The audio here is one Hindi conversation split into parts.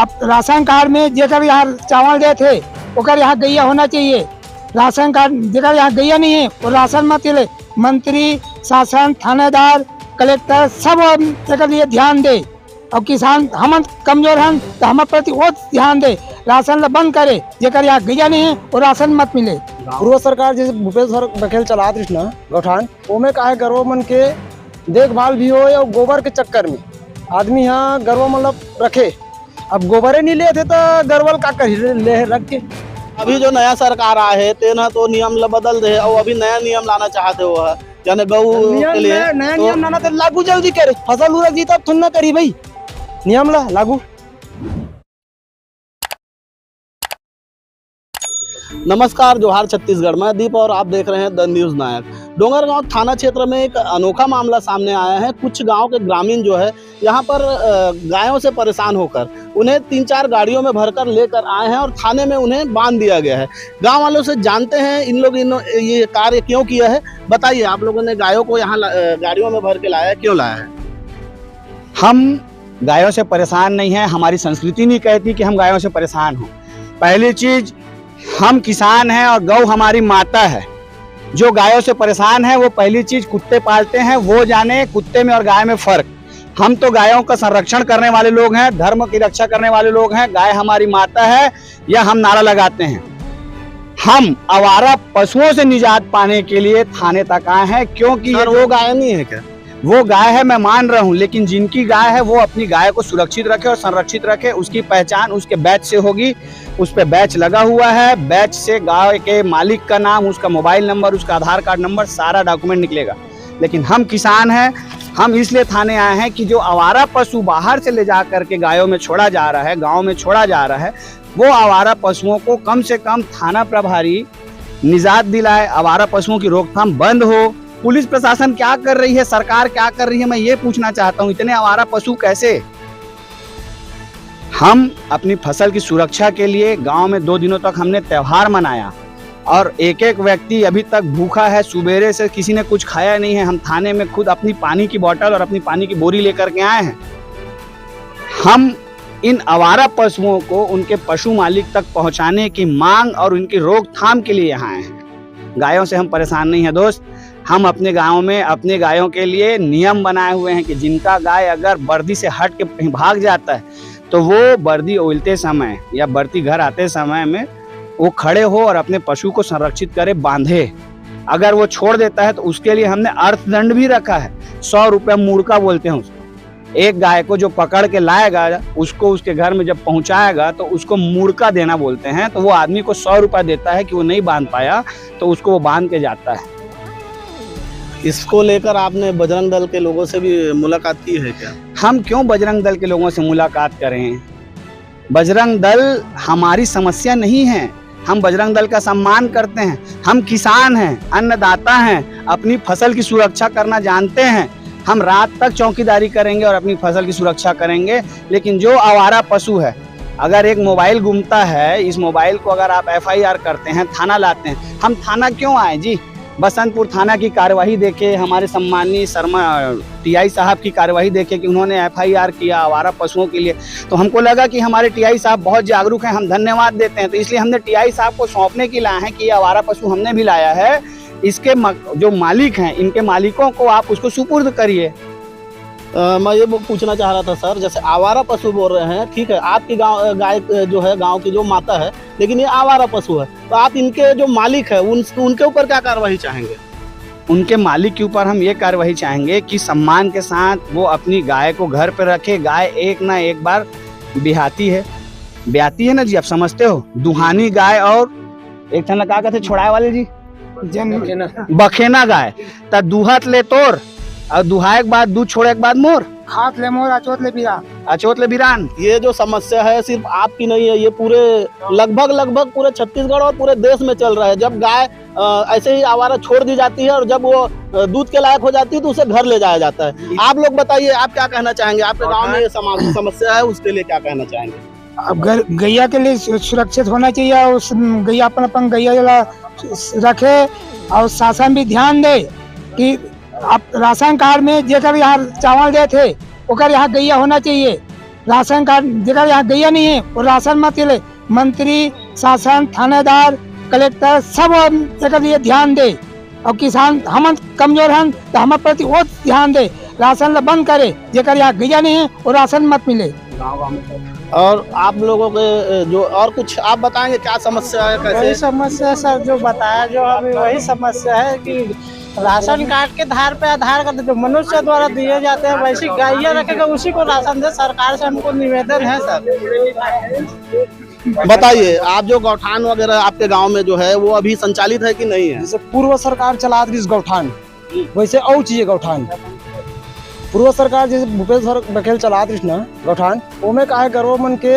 अब राशन कार्ड में जेकर यहाँ चावल दे थे ओकर यहाँ गैया होना चाहिए। राशन कार्ड जेकर यहाँ गैया नहीं है वो राशन मत ले। मंत्री, शासन, थानेदार, कलेक्टर सब एकर लिए ध्यान दे। और किसान हम कमजोर हैं तो हम प्रति वो ध्यान दे, राशन ला बंद करे। जेकर यहाँ गैया नहीं है वो राशन मत मिले। पूर्व सरकार जैसे भूपेश बघेल चला कृष्ण गौठान ओमे काहे गरवा मन के देखभाल भी हो या गोबर के चक्कर में आदमी यहाँ गरवा मतलब रखे। अब गोबरे नहीं ले थे तो गरवल का कर ले रख के। अभी जो नया सरकार आए है तेना तो नियम ला बदल दे और अभी नया नियम लाना चाहते हो है यानी गौ के लिए नया नियम लाना तो लागू जल्दी करे। फसल उड़ा जी तब थुन करी भाई नियम ला लागू। नमस्कार, जोहार छत्तीसगढ़ में दीप और आप देख रहे हैं द न्यूज़ नायक। डोंगरगांव थाना क्षेत्र में एक अनोखा मामला सामने आया है। कुछ गांव के ग्रामीण जो है यहाँ पर गायों से परेशान होकर उन्हें 3-4 गाड़ियों में भरकर लेकर आए हैं और थाने में उन्हें बांध दिया गया है। गांव वालों से जानते हैं इन लोग ये कार्य क्यों किया है। बताइए, आप लोगों ने गायों को यहाँ गाड़ियों में भर के लाया है, क्यों लाया है? हम गायों से परेशान नहीं हैं, हमारी संस्कृति नहीं कहती कि हम गायों से परेशान हों। पहली चीज, हम किसान हैं और गौ हमारी माता है। जो गायों से परेशान है वो पहली चीज कुत्ते पालते हैं, वो जाने कुत्ते में और गाय में फर्क। हम तो गायों का संरक्षण करने वाले लोग हैं, धर्म की रक्षा करने वाले लोग हैं। गाय हमारी माता है, यह हम नारा लगाते हैं। हम आवारा पशुओं से निजात पाने के लिए थाने तक आए हैं, क्योंकि वो गाय नहीं है क्या? वो गाय है, मैं मान रहा हूँ, लेकिन जिनकी गाय है वो अपनी गाय को सुरक्षित रखे और संरक्षित रखे। उसकी पहचान उसके बैच से होगी। उस पे बैच लगा हुआ है, बैच से गाय के मालिक का नाम, उसका मोबाइल नंबर, उसका आधार कार्ड नंबर, सारा डॉक्यूमेंट निकलेगा। लेकिन हम किसान हैं, हम इसलिए थाने आए हैं कि जो आवारा पशु बाहर से ले जा करके गायों में छोड़ा जा रहा है, गाँव में छोड़ा जा रहा है, वो आवारा पशुओं को कम से कम थाना प्रभारी निजात दिलाए, आवारा पशुओं की रोकथाम बंद हो। पुलिस प्रशासन क्या कर रही है, सरकार क्या कर रही है, मैं ये पूछना चाहता हूँ। इतने आवारा पशु कैसे? हम अपनी फसल की सुरक्षा के लिए गांव में 2 दिनों तक हमने त्योहार मनाया और एक एक व्यक्ति अभी तक भूखा है। सुबेरे से किसी ने कुछ खाया नहीं है। हम थाने में खुद अपनी पानी की बोतल और अपनी पानी की बोरी लेकर के आए हैं। हम इन आवारा पशुओं को उनके पशु मालिक तक पहुंचाने की मांग और उनकी रोकथाम के लिए यहाँ आए हैं। गायों से हम परेशान नहीं हैं दोस्त। हम अपने गांव में अपने गायों के लिए नियम बनाए हुए हैं कि जिनका गाय अगर बर्दी से हट के कहीं भाग जाता है तो वो बर्दी उलते समय या बर्ती घर आते समय में वो खड़े हो और अपने पशु को संरक्षित करे, बांधे। अगर वो छोड़ देता है तो उसके लिए हमने अर्थदंड भी रखा है। 100 रुपया मुड़का बोलते हैं उसको। एक गाय को जो पकड़ के लाएगा उसको उसके घर में जब पहुंचाएगा तो उसको मुड़का देना बोलते हैं। तो वो आदमी को 100 रुपया देता है कि वो नहीं बांध पाया तो उसको वो बांध के जाता है। इसको लेकर आपने बजरंग दल के लोगों से भी मुलाकात की है क्या? हम क्यों बजरंग दल के लोगों से मुलाकात करें? बजरंग दल हमारी समस्या नहीं है। हम बजरंग दल का सम्मान करते हैं। हम किसान हैं, अन्नदाता हैं, अपनी फसल की सुरक्षा करना जानते हैं। हम रात तक चौकीदारी करेंगे और अपनी फसल की सुरक्षा करेंगे। लेकिन जो आवारा पशु है, अगर एक मोबाइल गुमता है, इस मोबाइल को अगर आप FIR करते हैं, थाना लाते हैं। हम थाना क्यों आए जी? बसंतपुर थाना की कार्यवाही देखे, हमारे सम्मानीय शर्मा TI साहब की कार्यवाही देखे कि उन्होंने FIR किया आवारा पशुओं के लिए, तो हमको लगा कि हमारे TI साहब बहुत जागरूक हैं, हम धन्यवाद देते हैं। तो इसलिए हमने TI साहब को सौंपने के लाए हैं कि ये आवारा पशु हमने भी लाया है, इसके जो मालिक हैं, इनके मालिकों को आप उसको सुपुर्द करिए। मैं ये पूछना चाह रहा था सर, जैसे आवारा पशु बोल रहे हैं, ठीक है, आपकी गाय जो है गांव की जो माता है, लेकिन ये आवारा पशु है, तो आप इनके जो मालिक है उनके ऊपर क्या कार्रवाई चाहेंगे? उनके मालिक के ऊपर हम ये कार्रवाई चाहेंगे कि सम्मान के साथ वो अपनी गाय को घर पर रखे। गाय एक ना एक बार ब्याती है ना जी, आप समझते हो। दुहानी गाय और एक ठन का कहते छोड़ाए वाले जी बखेना गाय त दूहत ले तोर और दुहाए के बाद दूध छोड़े के बाद मोर, हाथ ले मोर अचोत ले बिरान। अचोत ले बिरान। ये जो समस्या है सिर्फ आपकी नहीं है, ये पूरे लगभग पूरे छत्तीसगढ़ और पूरे देश में चल रहा है। जब गाय ऐसे ही आवारा छोड़ दी जाती है और जब वो दूध के लायक हो जाती है तो उसे घर ले जाया जाता है। आप लोग बताइए, आप क्या कहना चाहेंगे? आपके गाँव में ये समस्या है, उसके लिए क्या कहना चाहेंगे? अब गैया के लिए सुरक्षित होना चाहिए। उस गैया अपन गैया रखे और शासन भी ध्यान दे कि अब राशन कार्ड में जेकर यहाँ चावल दे थे ओकर यहाँ गैया होना चाहिए। राशन कार्ड जगह यहाँ गैया नहीं है वो राशन मत ले। मंत्री शासन थानेदार कलेक्टर सब एक लिए ध्यान दे और किसान हम कमजोर हैं तो हम प्रति वो ध्यान दे राशन ला बंद करे जगह यहाँ गैया नहीं है वो राशन मत मिले। और आप लोगों के जो और कुछ आप बताएंगे क्या समस्या है वही कैसे? समस्या सर जो बताया जो अभी वही समस्या है कि राशन कार्ड के आधार कार्ड जो मनुष्य द्वारा दिए जाते हैं वैसी गाइया रखेगा उसी को राशन दे। सरकार से हमको निवेदन है सर। बताइए आप जो गौठान वगैरह आपके गांव में जो है वो अभी संचालित है कि नहीं है? जैसे पूर्व सरकार चला रही गौठान वैसे और चाहिए गौठान। पूर्व सरकार जैसे भूपेश बघेल चला रही ना गौठान ओमे का है गरवा मन के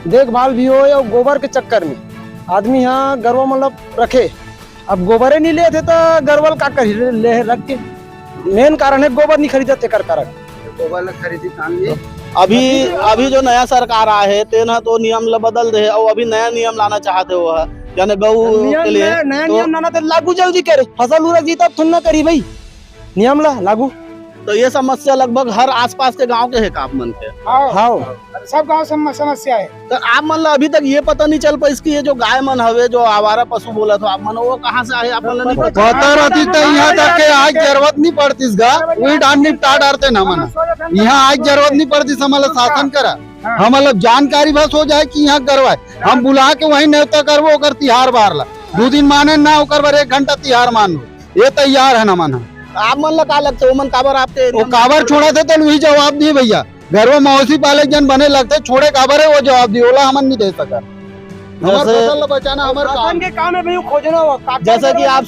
देखभाल भी हो या गोबर के चक्कर में आदमी यहाँ गरवा मतलब रखे। अब गोबरे नहीं ले थे तो गरवल का कर ले रख के मेन कारण है गोबर नहीं खरीदते कर कारण गोबर खरीदी अभी जो नया सरकार आए है तेना तो नियम ला बदल दे और अभी नया नियम लाना चाहते हो है यानी गऊ के लिए नया नियम लाना तो लागू जल्दी करे फसल उड़ा जीता थुन ना करी भाई नियम ला लागू। तो ये समस्या लगभग हर आसपास के गांव के है का आप मन के? हाँ सब गाँव समस्या है। तो आप मन ला अभी तक ये पता नहीं चल पाई इसकी ये जो गाय मन हवे जो आवारा पशु बोला था आप मन वो कहाँ से आए आप मन ला नहीं पता? पता रहती तो यहाँ तक के आज जरूरत नहीं पड़ती इसका वही डाल निपटा डालते ना मना यहाँ आज जरूरत नहीं पड़ती हमारा शासन करा हमारा जानकारी बस हो जाए कि यहाँ करवाए हम बुला के वही न्योता करवो ओकर तिहार बार ला 2 दिन माने ना ओकर बार 1 घंटा तिहार मान लो ये तैयार है ना मना। आप मन ला का लगता है वो मन काबर आपके वो काबर छोड़ा थे तो वही जवाब दिए भैया घर में मौसी पालक जन बने लगते छोड़े काबर है वो जवाब दिए ओला हमन नहीं दे सका हमारे फसल बचाना हमारे काम के काम है भाई खोजना हुआ। जैसा कि आप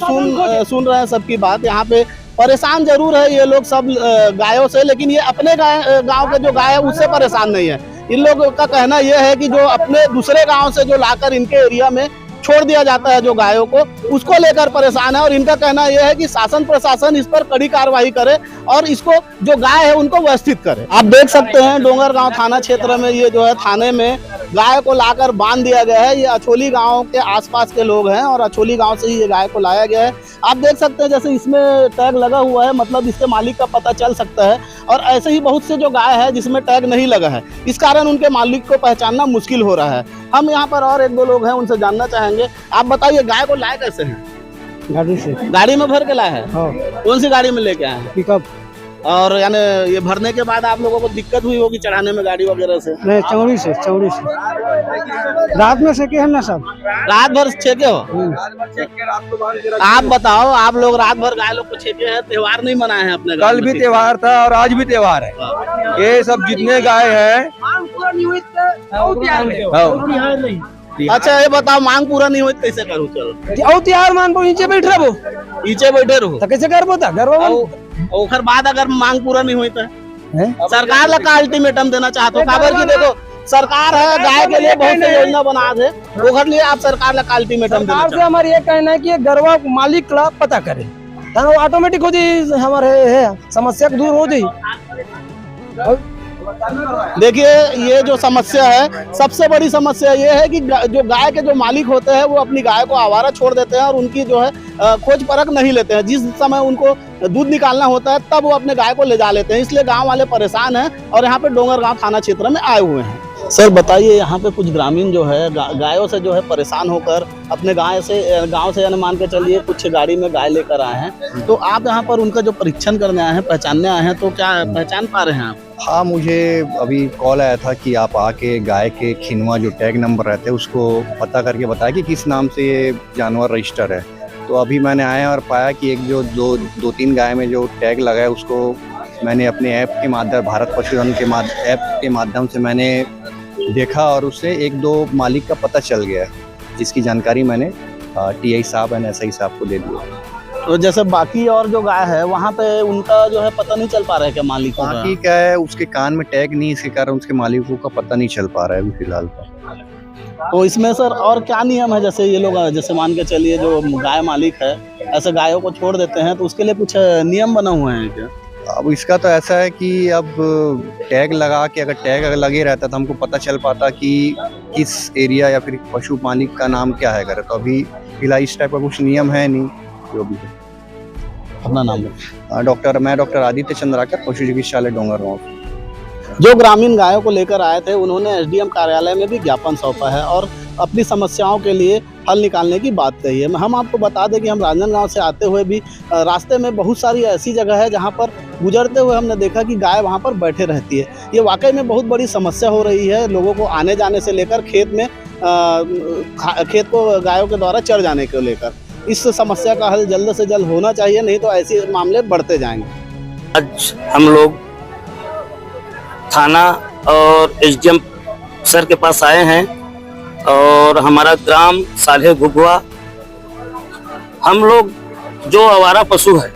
सुन रहे हैं सबकी बात यहाँ पे परेशान जरूर है ये लोग सब गायों से लेकिन ये अपने गांव के जो गाय है उससे परेशान नहीं है। इन लोगों का कहना यह है कि जो अपने दूसरे गांव से जो लाकर इनके एरिया में छोड़ दिया जाता है जो गायों को उसको लेकर परेशान है और इनका कहना यह है कि शासन प्रशासन इस पर कड़ी कार्रवाई करे और इसको जो गाय है उनको व्यवस्थित करे। आप देख सकते हैं डोंगरगांव थाना क्षेत्र में ये जो है थाने में गाय को लाकर बांध दिया गया है। ये अछोली गांव के आसपास के लोग हैं और अछोली गांव से ही ये गाय को लाया गया है। आप देख सकते हैं जैसे इसमें टैग लगा हुआ है मतलब इसके मालिक का पता चल सकता है और ऐसे ही बहुत से जो गाय है जिसमें टैग नहीं लगा है इस कारण उनके मालिक को पहचानना मुश्किल हो रहा है। हम यहाँ पर और 1-2 लोग हैं उनसे जानना चाहेंगे। आप बताइए गाय को लाए कैसे हैं? गाड़ी से गाड़ी में भर के लाए हैं? हाँ कौन सी गाड़ी में लेके आए हैं? पिकअप और यानी ये भरने के बाद आप लोगों को दिक्कत हुई होगी चढ़ाने में गाड़ी वगैरह से? नहीं चौड़ी से रात में से है ना सब रात भर छेके हो? आप बताओ आप लोग रात भर गाय लोग को छेके हैं त्योहार नहीं मनाए हैं अपने कल भी त्योहार था और आज भी त्योहार है ये सब जितने गाय है अच्छा ये बताओ मांग पूरा नहीं हुई कैसे करूँ? चलो और तिहार मान को नीचे बैठ रहो नीचे बैठे रहो तो कैसे कर बोता घर और बाद अगर मांग पूरा नहीं हुई तो सरकार ला का अल्टीमेटम देना चाहते हो? काबर की देखो सरकार है गाय के लिए बहुत सी योजना बना दे वो लिए आप सरकार ला का अल्टीमेटम देना सरकार से चाहते हमारी ये कहना है कि गरवा मालिक का पता करे तो ऑटोमेटिक हो जाए हमारे समस्या दूर हो जाए। देखिए ये जो समस्या है सबसे बड़ी समस्या ये है कि जो गाय के जो मालिक होते हैं वो अपनी गाय को आवारा छोड़ देते हैं और उनकी जो है खोज परख नहीं लेते हैं। जिस समय उनको दूध निकालना होता है तब वो अपने गाय को ले जा लेते हैं। इसलिए गांव वाले परेशान हैं और यहाँ पे डोंगरगांव थाना क्षेत्र में आए हुए हैं। सर बताइए यहाँ पे कुछ ग्रामीण जो है गायों से जो है परेशान होकर अपने गांव से यानी मान के चलिए कुछ गाड़ी में गाय लेकर आए हैं तो आप यहाँ पर उनका जो परीक्षण करने आए हैं पहचानने आए हैं तो क्या पहचान पा रहे हैं आप? हाँ मुझे अभी कॉल आया था कि आप आके गाय के खिनवा जो टैग नंबर रहते हैं उसको पता करके बताया कि किस नाम से ये जानवर रजिस्टर है। तो अभी मैंने आया और पाया कि एक जो 2-3 गाय में जो टैग लगा है उसको मैंने अपने ऐप के माध्यम भारत पशुधन के ऐप के माध्यम से मैंने देखा और उससे 1-2 मालिक का पता चल गया जिसकी जानकारी मैंने TI साहब एंड SI साहब को दे दिया। तो जैसे बाकी और जो गाय है वहाँ पे उनका जो है पता नहीं चल पा रहा है क्या मालिकों का? बाकी क्या है उसके कान में टैग नहीं इसके कारण उसके मालिकों का पता नहीं चल पा रहा है अभी फिलहाल तो इसमें सर और क्या नियम है? जैसे ये लोग जैसे मान के चलिए जो गाय मालिक है ऐसे गायों को छोड़ देते हैं तो उसके लिए कुछ नियम बना हुए हैं क्या? अब इसका तो ऐसा है कि अब टैग लगा के अगर टैग अगर लगे रहता तो हमको पता चल पाता कि किस एरिया या फिर पशु मालिक का नाम क्या है करे। तो अभी फिलहाल इस टाइप का कुछ नियम है नहीं जो भी है। अपना नाम मैं डॉक्टर आदित्य चंद्राकर पशु चिकित्सालय डोंगरगांव। जो ग्रामीण गायों को लेकर आए थे उन्होंने एसडीएम कार्यालय में भी ज्ञापन सौंपा है और अपनी समस्याओं के लिए हल निकालने की बात कही है। हम आपको बता दें कि हम रांजनगांव से आते हुए भी रास्ते में बहुत सारी ऐसी जगह है जहां पर गुजरते हुए हमने देखा कि गाय वहां पर बैठे रहती है। ये वाकई में बहुत बड़ी समस्या हो रही है लोगों को आने जाने से लेकर खेत को गायों के द्वारा चर जाने को लेकर। इस समस्या का हल जल्द से जल्द होना चाहिए, नहीं तो ऐसे मामले बढ़ते जाएंगे। आज हम लोग थाना और एसडीएम सर के पास आए हैं और हमारा ग्राम साले घुघुआ, हम लोग जो आवारा पशु है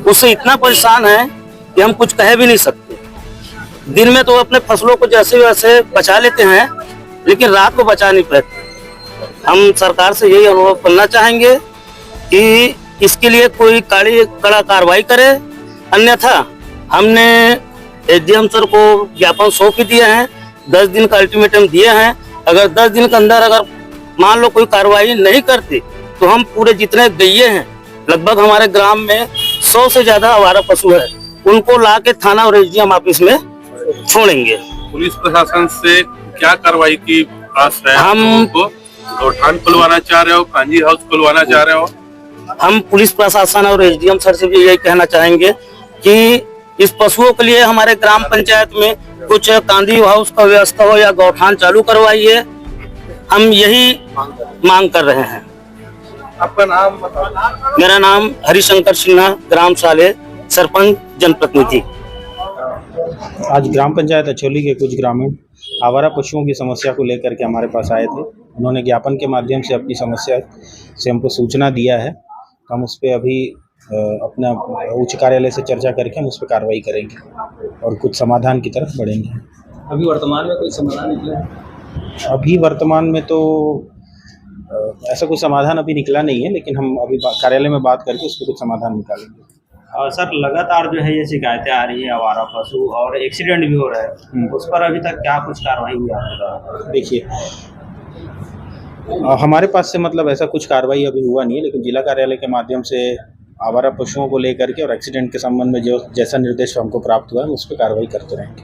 उससे इतना परेशान है कि हम कुछ कह भी नहीं सकते। दिन में तो अपने फसलों को जैसे वैसे बचा लेते हैं, लेकिन रात को बचा नहीं पाते। हम सरकार से यही अनुरोध करना चाहेंगे कि इसके लिए कोई कड़ा कार्रवाई करे, अन्यथा हमने एसडीएम सर को ज्ञापन सौंप दिए हैं, 10 दिन का अल्टीमेटम दिए हैं। अगर 10 दिन के अंदर अगर मान लो कोई कार्रवाई नहीं करती तो हम पूरे जितने गैये हैं, लगभग हमारे ग्राम में 100 से ज्यादा आवारा पशु है, उनको ला के थाना और एसडीएम ऑफिस में छोड़ेंगे। पुलिस प्रशासन से क्या कार्रवाई की आस है? हम गौठान खुलवाना चाह रहे हो, कांजी हाउस खुलवाना चाह रहे हो? हम पुलिस प्रशासन और एसडीएम सर से भी यही कहना चाहेंगे कि इस पशुओं के लिए हमारे ग्राम पंचायत में कुछ कांदी हाउस का व्यवस्था हो या गौठान चालू करवाइए। हम यही मांग कर रहे हैं। आपका नाम बताओ। मेरा नाम हरिशंकर सिन्हा, ग्राम साले, सरपंच जनप्रतिनिधि। आज ग्राम पंचायत अछोली के कुछ ग्रामीण आवारा पशुओं की समस्या को लेकर के हमारे पास आए थे। उन्होंने ज्ञापन के माध्यम से अपनी समस्या से हमको सूचना दिया है। हम उस पर अभी अपना उच्च कार्यालय से चर्चा करके हम उस पर कार्रवाई करेंगे और कुछ समाधान की तरफ बढ़ेंगे। अभी वर्तमान में कोई समाधान निकला? अभी वर्तमान में तो ऐसा कोई समाधान अभी निकला नहीं है, लेकिन हम अभी कार्यालय में बात करके उस पर कुछ समाधान निकालेंगे। सर, लगातार जो है ये शिकायतें आ रही है आवारा पशु और एक्सीडेंट भी हो रहा है, उस पर अभी तक क्या कुछ कार्रवाई हुई है? देखिए, हमारे पास से मतलब ऐसा कुछ कार्रवाई अभी हुआ नहीं है, लेकिन जिला कार्यालय के माध्यम से आवारा पशुओं को लेकर के और एक्सीडेंट के संबंध में जो जैसा निर्देश हमको प्राप्त हुआ है उस पर कार्रवाई करते रहेंगे।